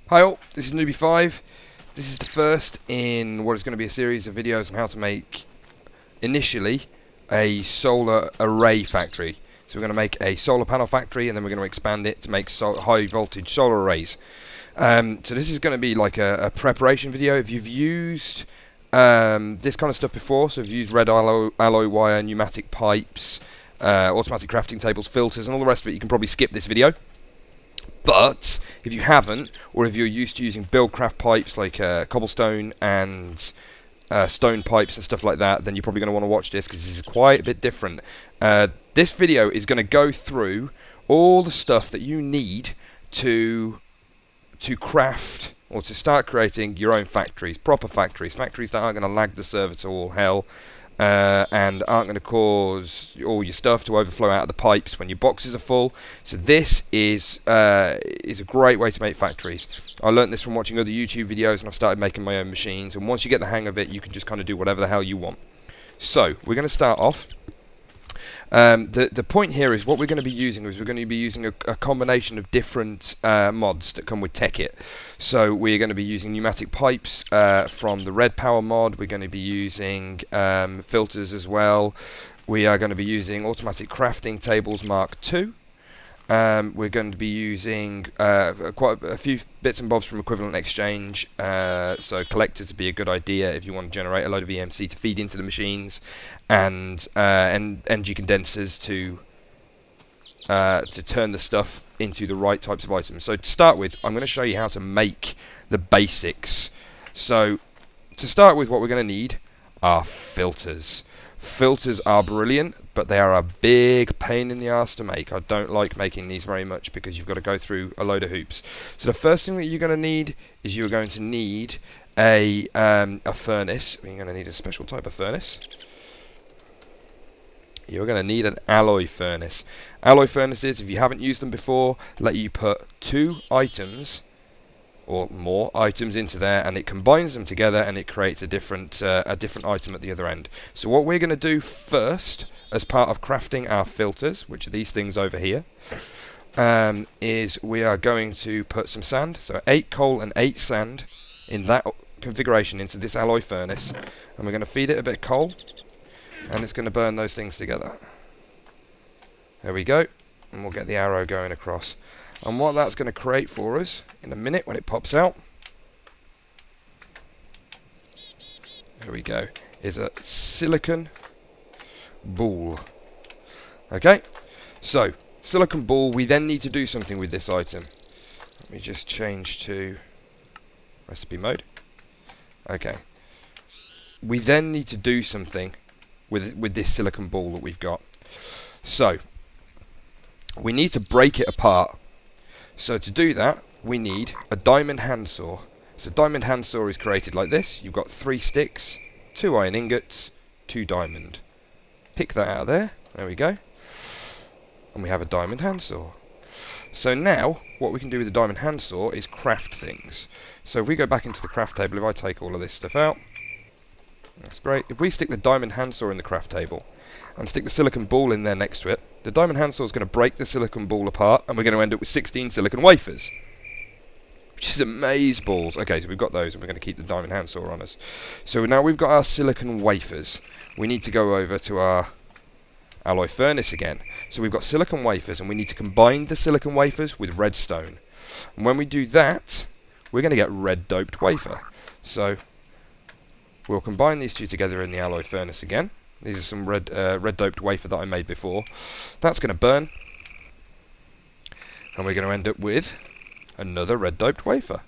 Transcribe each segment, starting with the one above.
Hi all, this is Newbie5. This is the first in what is going to be a series of videos on how to make, initially, a solar array factory. So we're going to make a solar panel factory and then we're going to expand it to make high voltage solar arrays. So this is going to be like a preparation video. If you've used this kind of stuff before, so if you've used red alloy wire, pneumatic pipes, automatic crafting tables, filters and all the rest of it, you can probably skip this video. But if you haven't, or if you're used to using buildcraft pipes like cobblestone and stone pipes and stuff like that, then you're probably going to want to watch this because this is quite a bit different. This video is going to go through all the stuff that you need to craft or to start creating your own factories, proper factories that aren't going to lag the server to all hell. And aren't going to cause all your stuff to overflow out of the pipes when your boxes are full. So this is a great way to make factories. I learned this from watching other YouTube videos and I've started making my own machines, and once you get the hang of it you can just kind of do whatever the hell you want. So we're going to start off. The point here is what we're going to be using is we're going to be using a combination of different mods that come with Tekkit. So we're going to be using pneumatic pipes from the red power mod. We're going to be using filters as well. We are going to be using automatic crafting tables Mark II. We're going to be using quite a few bits and bobs from Equivalent Exchange, so collectors would be a good idea if you want to generate a load of EMC to feed into the machines, and energy condensers to turn the stuff into the right types of items. So to start with, I'm going to show you how to make the basics. So to start with, what we're going to need are filters. Filters are brilliant, but they are a big pain in the arse to make. I don't like making these very much because you've got to go through a load of hoops. So the first thing that you're going to need is you're going to need a furnace. You're going to need a special type of furnace. You're going to need an alloy furnace. Alloy furnaces, if you haven't used them before, let you put 2 items or more items into there, and it combines them together and it creates a different item at the other end. So what we're going to do first, as part of crafting our filters, which are these things over here, is we are going to put some sand, so 8 coal and 8 sand in that configuration into this alloy furnace, and we're going to feed it a bit of coal, and it's going to burn those things together. There we go, and we'll get the arrow going across. And what that's going to create for us in a minute when it pops out, there we go, is a silicon ball. Okay, so silicon ball, we then need to do something with this item. Let me just change to recipe mode. Okay, we then need to do something with this silicon ball that we've got. So we need to break it apart. So to do that, we need a diamond handsaw. So diamond handsaw is created like this. You've got 3 sticks, 2 iron ingots, 2 diamond. Pick that out of there. There we go. And we have a diamond handsaw. So now, what we can do with the diamond handsaw is craft things. So if we go back into the craft table, if I take all of this stuff out, that's great. If we stick the diamond handsaw in the craft table and stick the silicon ball in there next to it, the diamond handsaw is going to break the silicon ball apart, and we're going to end up with 16 silicon wafers, which is amazeballs. Okay, so we've got those, and we're going to keep the diamond handsaw on us. So now we've got our silicon wafers. We need to go over to our alloy furnace again. So we've got silicon wafers, and we need to combine the silicon wafers with redstone. And when we do that, we're going to get red doped wafer. So we'll combine these two together in the alloy furnace again. These are some red doped wafer that I made before. That's going to burn, and we're going to end up with another red doped wafer.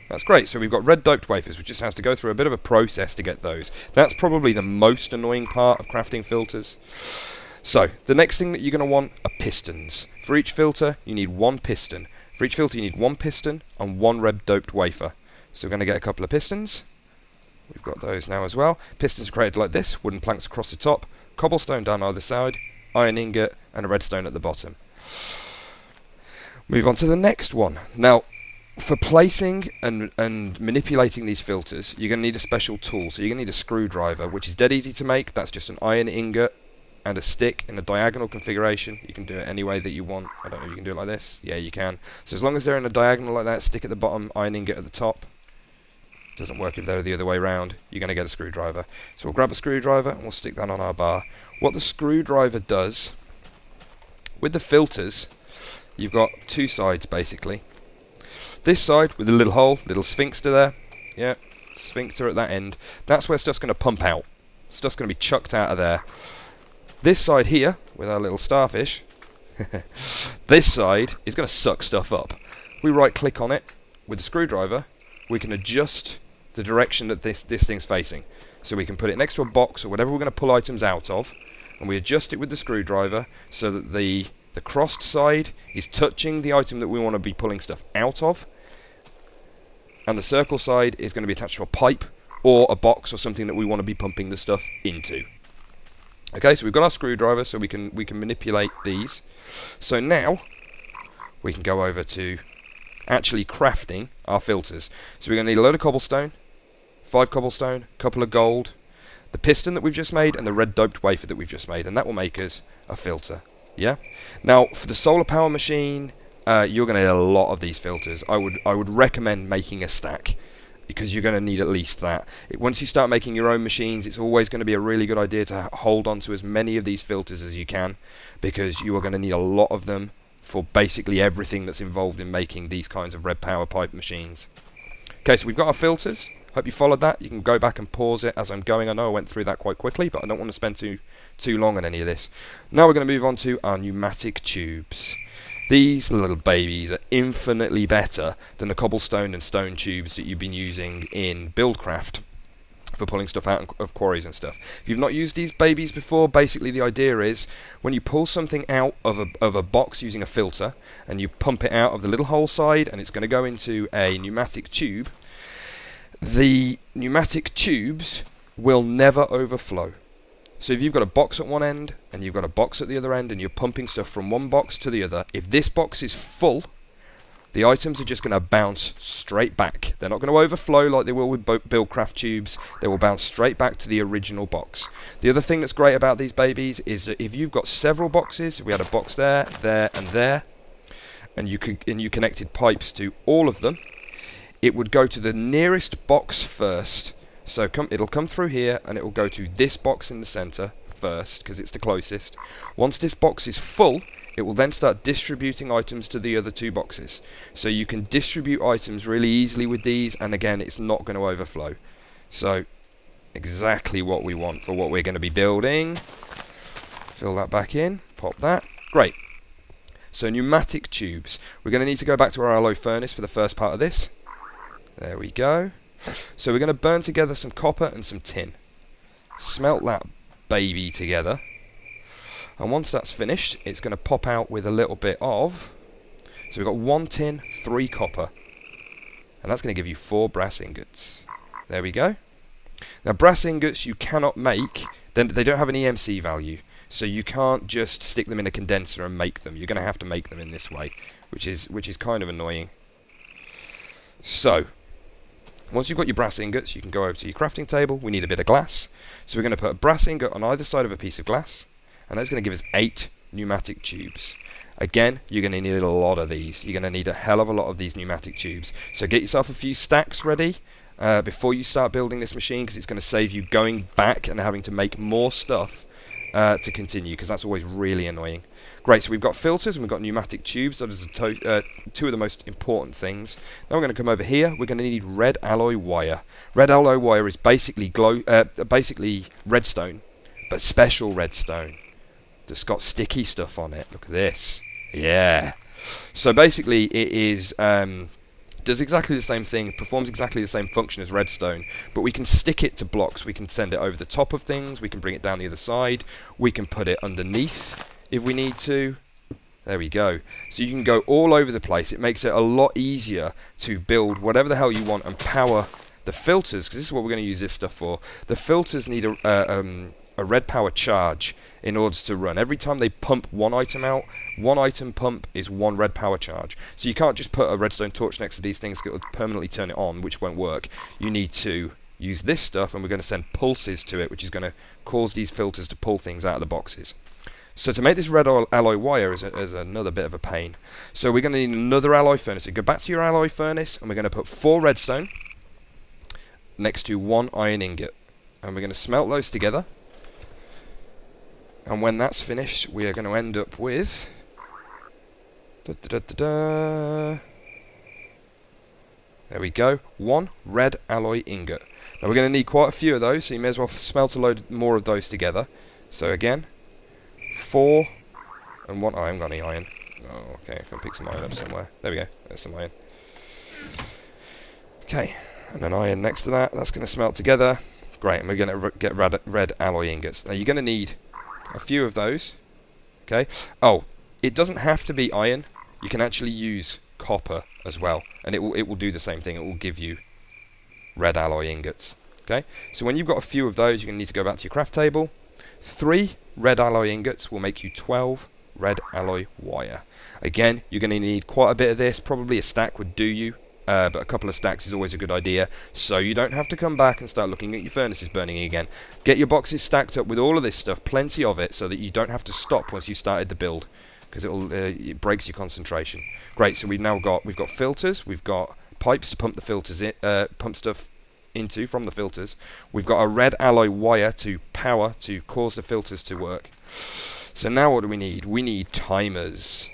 That's great. So we've got red doped wafers, which just has to go through a bit of a process to get those. That's probably the most annoying part of crafting filters. So the next thing that you're going to want are pistons. For each filter you need 1 piston. For each filter you need 1 piston and 1 red doped wafer. So we're going to get a couple of pistons. We've got those now as well. Pistons are created like this, wooden planks across the top, cobblestone down either side, iron ingot, and a redstone at the bottom. Move on to the next one. Now, for placing and manipulating these filters, you're going to need a special tool. So you're going to need a screwdriver, which is dead easy to make. That's just an iron ingot and a stick in a diagonal configuration. You can do it any way that you want. I don't know if you can do it like this. Yeah, you can. So as long as they're in a diagonal like that, stick at the bottom, iron ingot at the top. Doesn't work if they're the other way around. You're going to get a screwdriver. So we'll grab a screwdriver and we'll stick that on our bar. What the screwdriver does, with the filters, you've got two sides basically. This side with a little hole, little sphincter there. Yeah, sphincter at that end. That's where stuff's going to pump out. Stuff's going to be chucked out of there. This side here, with our little starfish, this side is going to suck stuff up. We right click on it with the screwdriver, we can adjust the direction that this thing's facing. So we can put it next to a box or whatever we're going to pull items out of, and we adjust it with the screwdriver so that the crossed side is touching the item that we want to be pulling stuff out of, and the circle side is going to be attached to a pipe or a box or something that we want to be pumping the stuff into. Okay, so we've got our screwdriver, so we can manipulate these. So now we can go over to actually crafting our filters. So we're going to need a load of cobblestone, 5 cobblestone, a couple of gold, the piston that we've just made, and the red doped wafer that we've just made, and that will make us a filter. Yeah. Now for the solar power machine, you're going to need a lot of these filters. I would recommend making a stack, because you're going to need at least that. Once you start making your own machines, it's always going to be a really good idea to hold on to as many of these filters as you can, because you are going to need a lot of them for basically everything that's involved in making these kinds of red power pipe machines. Okay, so we've got our filters. Hope you followed that. You can go back and pause it as I'm going. I know I went through that quite quickly, but I don't want to spend too long on any of this. Now we're going to move on to our pneumatic tubes. These little babies are infinitely better than the cobblestone and stone tubes that you've been using in Buildcraft for pulling stuff out of quarries and stuff. If you've not used these babies before, basically the idea is when you pull something out of a box using a filter and you pump it out of the little hole side and it's going to go into a pneumatic tube, the pneumatic tubes will never overflow. So if you've got a box at one end and you've got a box at the other end and you're pumping stuff from one box to the other, if this box is full, the items are just going to bounce straight back. They're not going to overflow like they will with Buildcraft tubes. They will bounce straight back to the original box. The other thing that's great about these babies is that if you've got several boxes, we had a box there, there and there, and you connected pipes to all of them, it would go to the nearest box first. So it'll come through here and it will go to this box in the center first because it's the closest. Once this box is full, it will then start distributing items to the other two boxes. So you can distribute items really easily with these, and again, it's not going to overflow. So exactly what we want for what we're going to be building. Fill that back in, pop that. Great. So pneumatic tubes. We're going to need to go back to our alloy furnace for the first part of this. There we go. So we're going to burn together some copper and some tin. Smelt that baby together. And once that's finished, it's going to pop out with a little bit of... So we've got 1 tin, 3 copper. And that's going to give you 4 brass ingots. There we go. Now brass ingots you cannot make, then they don't have an EMC value. So you can't just stick them in a condenser and make them. You're going to have to make them in this way, which is kind of annoying. So, once you've got your brass ingots, you can go over to your crafting table. We need a bit of glass. So we're going to put a brass ingot on either side of a piece of glass. And that's going to give us 8 pneumatic tubes. Again, you're going to need a lot of these. You're going to need a hell of a lot of these pneumatic tubes. So get yourself a few stacks ready before you start building this machine, because it's going to save you going back and having to make more stuff to continue, because that's always really annoying. Great, so we've got filters and we've got pneumatic tubes. That is two of the most important things. Now we're going to come over here. We're going to need red alloy wire. Red alloy wire is basically redstone, but special redstone that's got sticky stuff on it. Look at this. Yeah. So basically it is does exactly the same thing, performs exactly the same function as redstone, but we can stick it to blocks. We can send it over the top of things, we can bring it down the other side, we can put it underneath if we need to. There we go. So you can go all over the place. It makes it a lot easier to build whatever the hell you want and power the filters, because this is what we're going to use this stuff for. The filters need a red power charge in order to run. Every time they pump one item out, 1 item pump is 1 red power charge. So you can't just put a redstone torch next to these things that will permanently turn it on, which won't work. You need to use this stuff and we're going to send pulses to it, which is going to cause these filters to pull things out of the boxes. So to make this red alloy wire is another bit of a pain. So we're going to need another alloy furnace. So go back to your alloy furnace and we're going to put 4 redstone next to 1 iron ingot. And we're going to smelt those together. And when that's finished, we are going to end up with... There we go. 1 red alloy ingot. Now we're going to need quite a few of those, so you may as well smelt a load more of those together. So again, 4 and 1. Oh, I haven't got any iron. Oh, okay, I can pick some iron up somewhere. There we go. There's some iron. Okay, and an iron next to that. That's going to smelt together. Great, and we're going to get red alloy ingots. Now you're going to need a few of those. Okay. Oh, it doesn't have to be iron. You can actually use copper as well, and it will do the same thing. It will give you red alloy ingots. Okay. So when you've got a few of those, you're going to need to go back to your craft table. 3 red alloy ingots will make you 12 red alloy wire. Again, you're going to need quite a bit of this. Probably a stack would do you. But a couple of stacks is always a good idea, so you don't have to come back and start looking at your furnaces burning again. Get your boxes stacked up with all of this stuff, plenty of it, so that you don't have to stop once you started the build, because it breaks your concentration. Great, so we've got filters, we've got pipes to pump the filters in, pump stuff into from the filters. We've got a red alloy wire to power to cause the filters to work. So now what do we need? We need timers.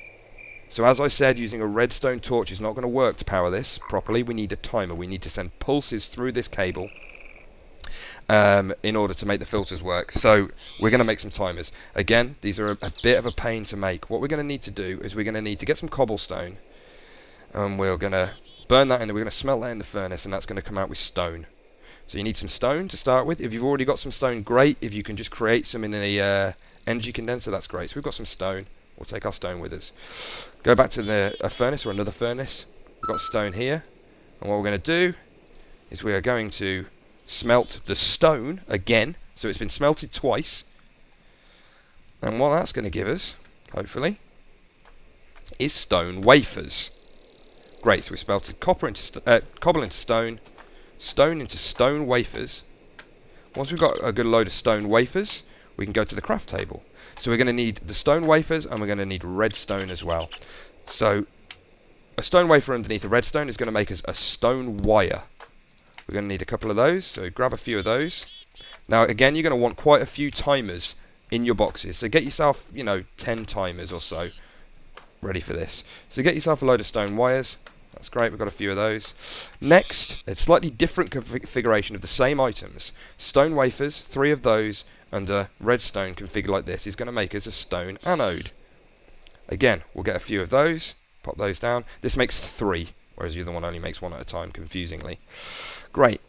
So as I said, using a redstone torch is not going to work to power this properly. We need a timer. We need to send pulses through this cable in order to make the filters work. So we're going to make some timers. Again, these are a bit of a pain to make. What we're going to need to do is we're going to need to get some cobblestone, and we're going to burn that in, and we're going to smelt that in the furnace, and that's going to come out with stone. So you need some stone to start with. If you've already got some stone, great. If you can just create some in a energy condenser, that's great. So we've got some stone. We'll take our stone with us. Go back to a furnace or another furnace. We've got stone here. And what we're going to do is we are going to smelt the stone again. So it's been smelted twice. And what that's going to give us, hopefully, is stone wafers. Great, so we smelted cobble into stone into stone wafers. Once we've got a good load of stone wafers, we can go to the craft table. So we're going to need the stone wafers, and we're going to need redstone as well. So a stone wafer underneath a redstone is going to make us a stone wire. We're going to need a couple of those, so grab a few of those. Now again, you're going to want quite a few timers in your boxes, so get yourself, 10 timers or so ready for this. So get yourself a load of stone wires. That's great, we've got a few of those. Next, a slightly different configuration of the same items. Stone wafers, 3 of those, and a redstone configured like this is going to make us a stone anode. Again, we'll get a few of those, pop those down. This makes 3, whereas the other one only makes 1 at a time, confusingly. Great.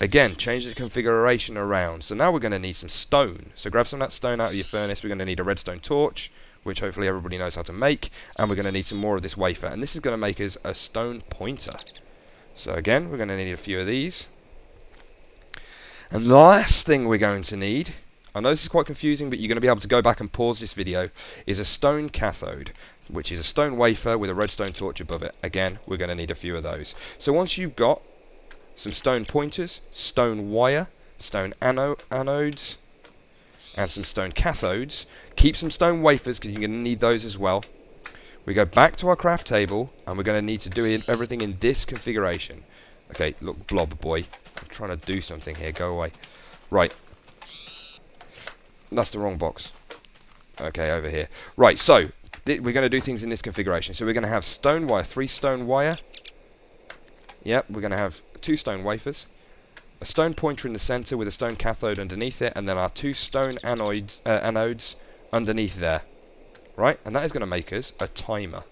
Again, change the configuration around. So now we're going to need some stone. So grab some of that stone out of your furnace. We're going to need a redstone torch, which hopefully everybody knows how to make, and we're going to need some more of this wafer, and this is going to make us a stone pointer. So again, we're going to need a few of these. And the last thing we're going to need, I know this is quite confusing, but you're going to be able to go back and pause this video, is a stone cathode, which is a stone wafer with a redstone torch above it. Again, we're going to need a few of those. So once you've got some stone pointers, stone wire, stone anodes, and some stone cathodes, keep some stone wafers because you're going to need those as well. We go back to our craft table, and we're going to need to do everything in this configuration. Okay, look, blob boy, I'm trying to do something here, go away. Right, that's the wrong box. Okay, over here. Right, so we're going to do things in this configuration. So we're going to have stone wire, 3 stone wire. Yep, we're going to have 2 stone wafers, a stone pointer in the center with a stone cathode underneath it, and then our 2 stone anodes underneath there. Right, and that is going to make us a timer.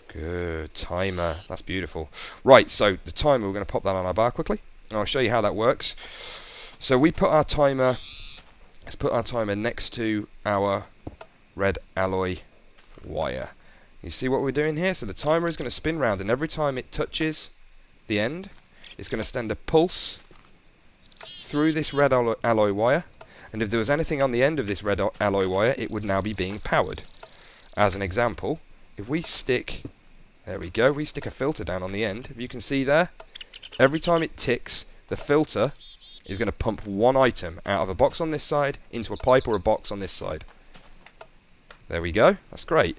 Good, timer. That's beautiful. Right, so the timer, we're going to pop that on our bar quickly, and I'll show you how that works. So we put our timer, let's put our timer next to our red alloy wire. You see what we're doing here? So the timer is going to spin round, and every time it touches the end, it's going to send a pulse through this red alloy wire, and if there was anything on the end of this red alloy wire, it would now be being powered. As an example, if we stick, there we go, we stick a filter down on the end, if you can see there, every time it ticks, The filter is going to pump one item out of a box on this side into a pipe or a box on this side. There we go. That's great.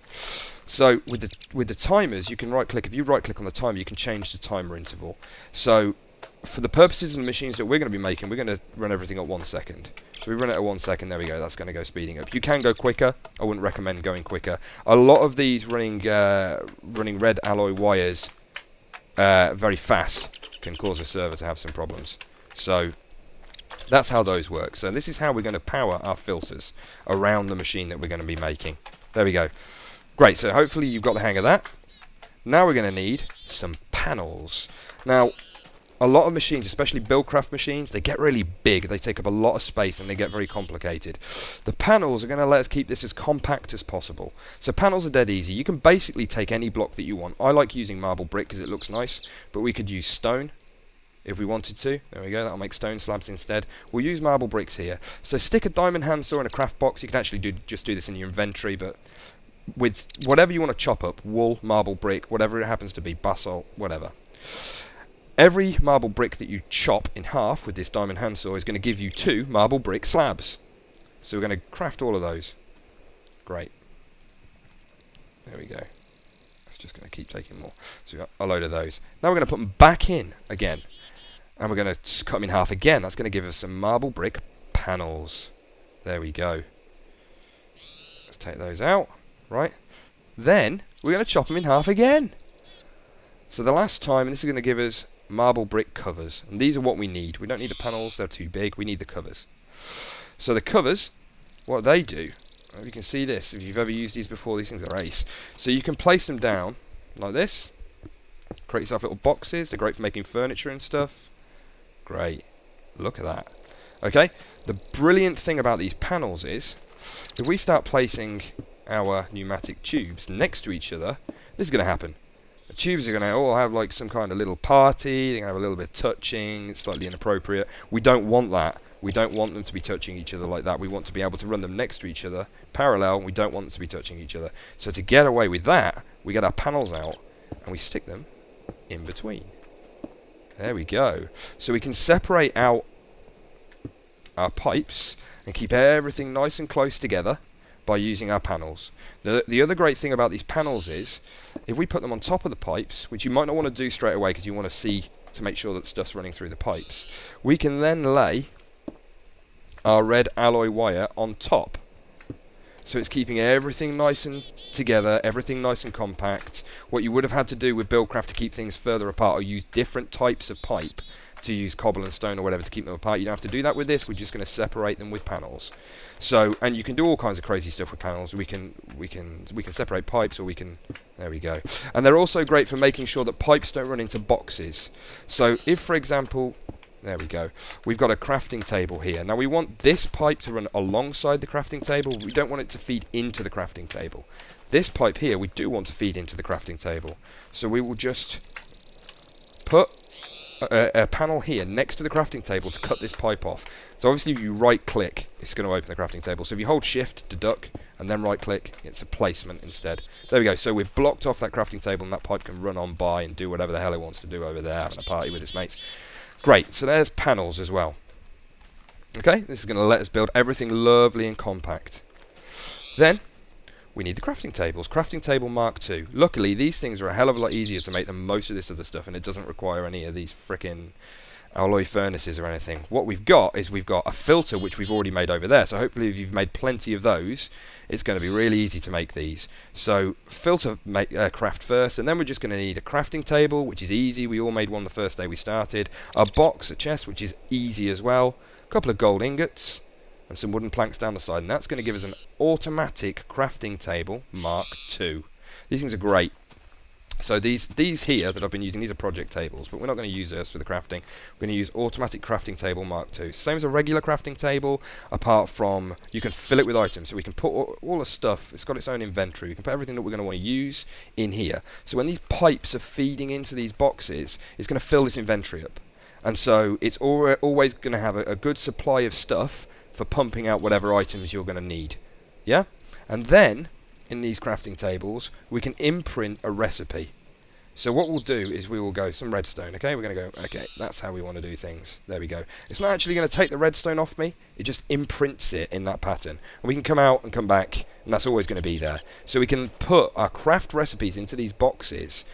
So with the timers, you can right click. If you right click on the timer, you can change the timer interval. So for the purposes of the machines that we're going to be making, we're going to run everything at 1 second. So we run it at 1 second. There we go. That's going to go speeding up. You can go quicker. I wouldn't recommend going quicker. A lot of these running red alloy wires very fast can cause a server to have some problems. So that's how those work. So this is how we're going to power our filters around the machine that we're going to be making. There we go. Great. So hopefully you've got the hang of that. Now we're going to need some panels. Now, a lot of machines, especially Buildcraft machines, they get really big. They take up a lot of space and they get very complicated. The panels are going to let us keep this as compact as possible. So panels are dead easy. You can basically take any block that you want. I like using marble brick because it looks nice, but we could use stone if we wanted to. There we go. That'll make stone slabs instead. We'll use marble bricks here. So stick a diamond handsaw in a craft box. You can actually just do this in your inventory, but with whatever you want to chop up, wool, marble brick, whatever it happens to be, basalt, whatever. Every marble brick that you chop in half with this diamond handsaw is going to give you 2 marble brick slabs. So we're going to craft all of those. Great. There we go. It's just going to keep taking more. So we've got a load of those. Now we're going to put them back in again. And we're going to cut them in half again. That's going to give us some marble brick panels. There we go. Let's take those out. Right. Then we're going to chop them in half again. So the last time, and this is going to give us marble brick covers. And these are what we need. We don't need the panels. They're too big. We need the covers. So the covers, what they do, you can see this. If you've ever used these before, these things are ace. So you can place them down like this. Create yourself little boxes. They're great for making furniture and stuff. Great. Look at that. Okay. The brilliant thing about these panels is, if we start placing our pneumatic tubes next to each other, this is going to happen. The tubes are going to all have like some kind of little party. They're going to have a little bit of touching. It's slightly inappropriate. We don't want that. We don't want them to be touching each other like that. We want to be able to run them next to each other, parallel. We don't want them to be touching each other. So to get away with that, we get our panels out and we stick them in between. There we go. So we can separate out our pipes and keep everything nice and close together by using our panels. The other great thing about these panels is, if we put them on top of the pipes, which you might not want to do straight away because you want to see to make sure that stuff's running through the pipes, we can then lay our red alloy wire on top. So it's keeping everything nice and together, everything nice and compact. What you would have had to do with Buildcraft to keep things further apart, or use different types of pipe to use cobble and stone or whatever to keep them apart. You don't have to do that with this. We're just going to separate them with panels. So, and you can do all kinds of crazy stuff with panels. We can separate pipes, or we can. There we go. And they're also great for making sure that pipes don't run into boxes. So, if for example, there we go, we've got a crafting table here. Now we want this pipe to run alongside the crafting table. We don't want it to feed into the crafting table. This pipe here, we do want to feed into the crafting table. So we will just put a panel here next to the crafting table to cut this pipe off. So obviously if you right click, it's going to open the crafting table. So if you hold shift to duck and then right click, it's a placement instead. There we go. So we've blocked off that crafting table and that pipe can run on by and do whatever the hell it wants to do over there, having a party with its mates. Great. So there's panels as well. Okay, this is going to let us build everything lovely and compact. Then we need the crafting tables. Crafting table Mark II. Luckily, these things are a hell of a lot easier to make than most of this other stuff, and it doesn't require any of these frickin' alloy furnaces or anything. What we've got is we've got a filter, which we've already made over there. So hopefully if you've made plenty of those, it's going to be really easy to make these. So filter craft first, and then we're just going to need a crafting table, which is easy. We all made one the first day we started. A box, a chest, which is easy as well. A couple of gold ingots, and some wooden planks down the side, and that's going to give us an automatic crafting table Mark II. These things are great. So these here that I've been using, these are project tables, but we're not going to use those for the crafting. We're going to use automatic crafting table Mark II. Same as a regular crafting table, apart from you can fill it with items. So we can put all the stuff, it's got its own inventory. We can put everything that we're going to want to use in here. So when these pipes are feeding into these boxes, it's going to fill this inventory up. And so it's always going to have a good supply of stuff for pumping out whatever items you're going to need. Yeah? And then, in these crafting tables, we can imprint a recipe. So what we'll do is we will go some redstone, okay? We're going to go, okay, that's how we want to do things. There we go. It's not actually going to take the redstone off me. It just imprints it in that pattern. And we can come out and come back, and that's always going to be there. So we can put our craft recipes into these boxes,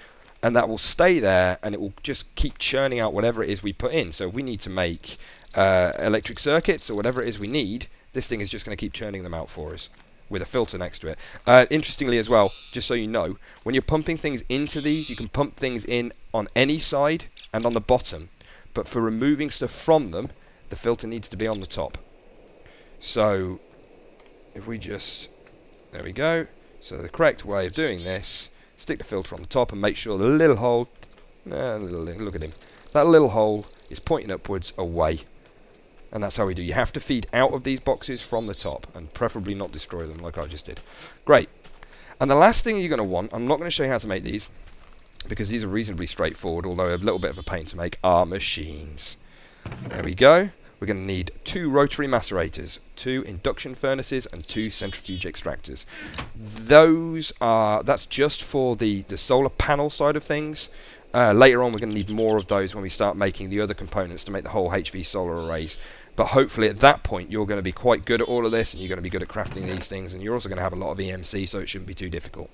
and that will stay there, and it will just keep churning out whatever it is we put in. So if we need to make electric circuits or whatever it is we need, this thing is just going to keep churning them out for us, with a filter next to it. Interestingly as well, just so you know, when you're pumping things into these, you can pump things in on any side and on the bottom, but for removing stuff from them, the filter needs to be on the top. So if we just, there we go. So the correct way of doing this, stick the filter on the top and make sure the little hole, look at him, that little hole is pointing upwards away. And that's how we do. You have to feed out of these boxes from the top, and preferably not destroy them like I just did. Great. And the last thing you're going to want, I'm not going to show you how to make these, because these are reasonably straightforward, although a little bit of a pain to make, are machines. There we go. We're going to need 2 rotary macerators, 2 induction furnaces, and 2 centrifuge extractors. That's just for the solar panel side of things. Later on, we're going to need more of those when we start making the other components to make the whole HV solar arrays. But hopefully at that point you're going to be quite good at all of this, and you're going to be good at crafting these things, and you're also going to have a lot of EMC, so it shouldn't be too difficult.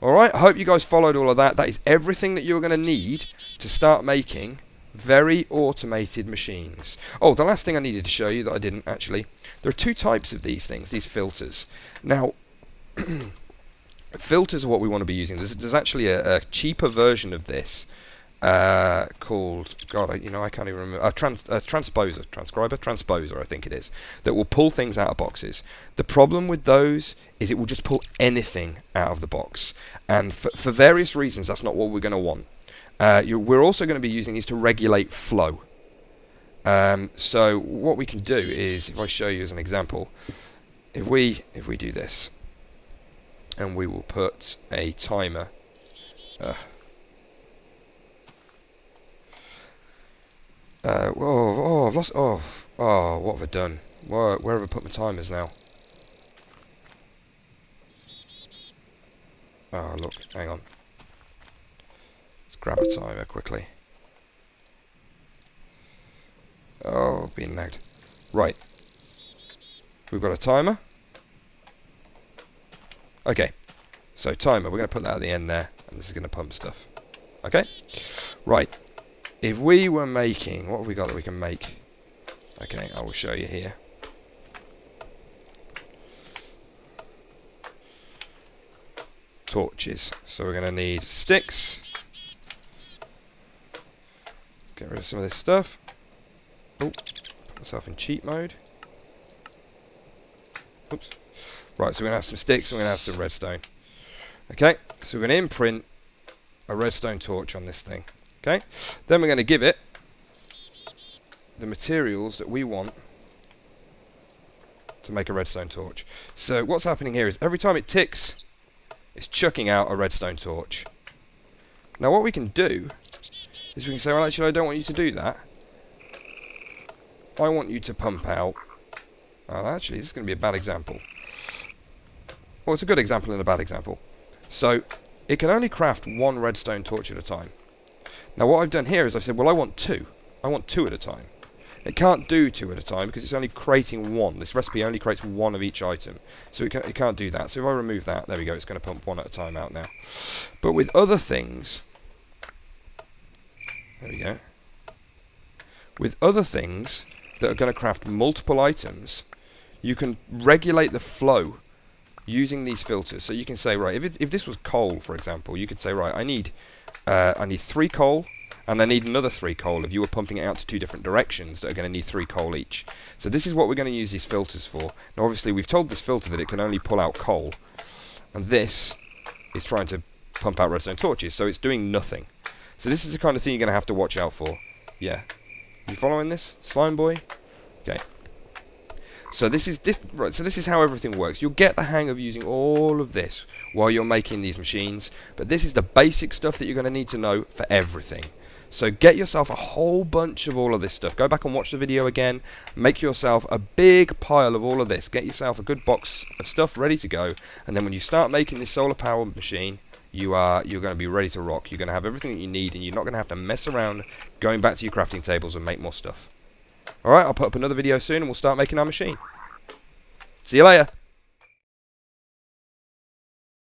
Alright, I hope you guys followed all of that. That is everything that you're going to need to start making very automated machines. Oh, the last thing I needed to show you that I didn't actually. There are 2 types of these things, these filters. Now, filters are what we want to be using. There's actually a cheaper version of this called, God, I can't even remember, transposer, I think it is, that will pull things out of boxes. The problem with those is it will just pull anything out of the box, and for various reasons that's not what we're going to want. We're also going to be using these to regulate flow. So what we can do is, if I show you as an example, if we do this, and we will put a timer. Oh, I've lost. Oh, what have I done? Where have I put my timers now? Oh, look, hang on. Let's grab a timer quickly. Oh, being nagged. Right. We've got a timer. Okay. So timer, we're going to put that at the end there, and this is going to pump stuff. Okay? Right. If we were making, what have we got that we can make? Okay, I will show you here. Torches. So we're going to need sticks. Get rid of some of this stuff. Oh, put myself in cheat mode. Oops. Right, so we're going to have some sticks and we're going to have some redstone. Okay, so we're going to imprint a redstone torch on this thing. Okay, then we're going to give it the materials that we want to make a redstone torch. So what's happening here is every time it ticks, it's chucking out a redstone torch. Now what we can do is we can say, well, actually I don't want you to do that. I want you to pump out... Oh, actually, this is going to be a bad example. Well, it's a good example and a bad example. So it can only craft 1 redstone torch at a time. Now what I've done here is I've said, well, I want 2. I want 2 at a time. It can't do 2 at a time because it's only creating 1. This recipe only creates 1 of each item. So it can't do that. So if I remove that, there we go, it's going to pump 1 at a time out now. But with other things... There we go. With other things that are going to craft multiple items, you can regulate the flow using these filters. So you can say, right, if this was coal, for example, you could say, right, I need 3 coal, and I need another 3 coal if you were pumping it out to 2 different directions that are going to need 3 coal each. So this is what we're going to use these filters for. Now obviously we've told this filter that it can only pull out coal, and this is trying to pump out redstone torches, so it's doing nothing. So this is the kind of thing you're going to have to watch out for. Yeah. You following this, slime boy? Okay. So this is how everything works. You'll get the hang of using all of this while you're making these machines, but this is the basic stuff that you're going to need to know for everything. So get yourself a whole bunch of all of this stuff. Go back and watch the video again. Make yourself a big pile of all of this. Get yourself a good box of stuff ready to go, and then when you start making this solar power machine, you're going to be ready to rock. You're going to have everything that you need, and you're not going to have to mess around going back to your crafting tables and make more stuff. Alright, I'll put up another video soon, and we'll start making our machine. See you later.